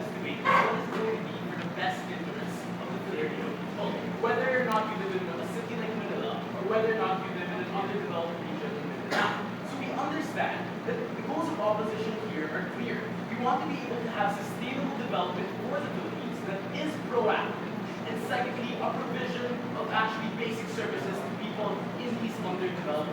this debate is what is going to be for the best interests of the Filipino people. Whether or not you live in a city like Manila, or whether or not you live in an underdeveloped region in Mindanao. So we understand that the goals of opposition here are clear. We want to be able to have sustainable development for the Philippines that is proactive. And secondly, a provision of actually basic services to people in these underdeveloped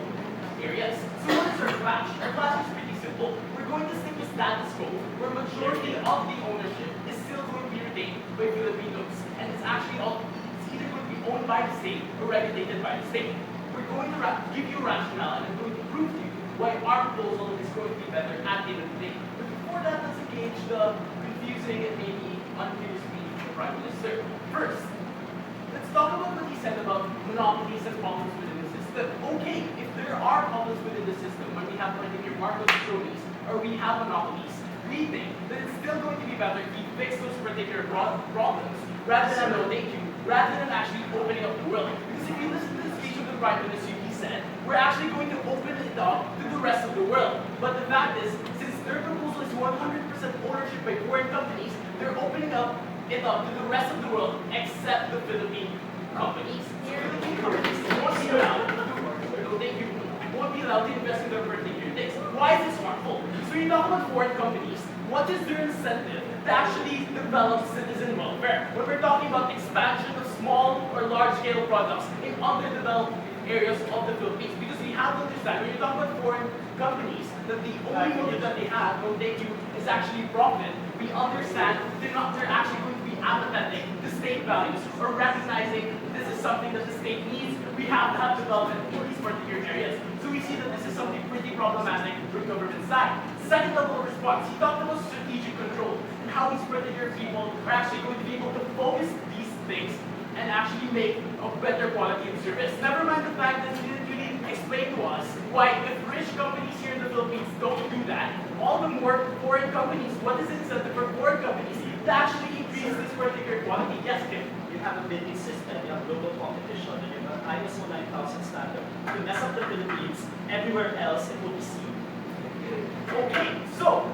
areas. So what is our clash? Our clash is pretty simple. We're going to stick to status quo, where majority of the ownership is still going to be retained by Filipinos. And it's actually it's either going to be owned by the state or regulated by the state. We're going to give you a rationale and I'm going to prove to you why our proposal is going to be better at the end of the day. But before that, let's engage the confusing and maybe unclear speech of the Prime Minister. First, let's talk about what he said about monopolies and problems within the system. Okay, if there are problems within the system, when we have particular market cronies or we have monopolies, we think that it's still going to be better if we fix those particular problems rather than rather than actually opening up the world. Because if you listen to the speech of the Prime Minister, he said, we're actually going to open it up to the rest of the world. But the fact is, since their proposal is 100% ownership by foreign companies, they're opening up it up to the rest of the world except the Philippine companies. Philippine companies won't be allowed won't be allowed to invest in their particular things. Why is this harmful? So you talk about foreign companies, what is their incentive to actually develop citizen welfare? When we're talking about expansion of small or large-scale products in underdeveloped areas of the Philippines, because we have to understand, when you talk about foreign companies, that the only motive that they have, what they do, is actually profit. We understand they're actually going to be apathetic to state values or recognizing this is something that the state needs. We have to have development in these particular areas. So we see that this is something pretty problematic from government side. Second level of response, he talked about strategic control and how these particular people are actually going to be able to focus these things and actually make a better quality of service. Never mind the fact that he didn't really explain to us why if rich companies here in the Philippines don't do that, all the more foreign companies, what is the incentive for foreign companies to actually increase this particular quality? Yes, Kim. You have a bidding system, you have global competition, and you have ISO 9000 standard. To mess up the Philippines, everywhere else it will be seen. Okay, so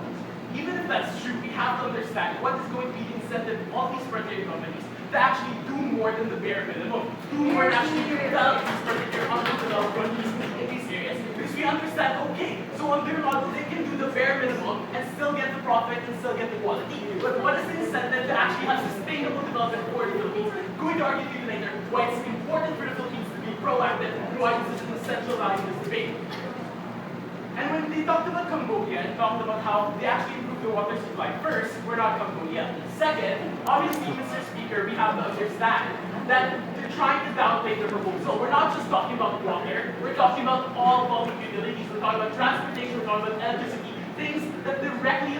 even if that's true, we have to understand what is going to be the incentive of these particular companies to actually do more than the bare minimum, do more than actually develop these particular underdeveloped countries in these areas. Because we understand, okay, so on their model, they can do the bare minimum and still get the profit and still get the quality. But what is the incentive to actually have sustainable development for the Philippines? Going to argue to you later why it's important for the Philippines to be proactive and why this is an essential value in this debate. And when they talked about Cambodia and talked about how they actually improved the water supply, first, we're not Cambodia. Second, obviously, Mr. Speaker, we have to understand that they're trying to downplay the proposal. We're not just talking about water, we're talking about all public utilities, we're talking about transportation, we're talking about electricity, things that directly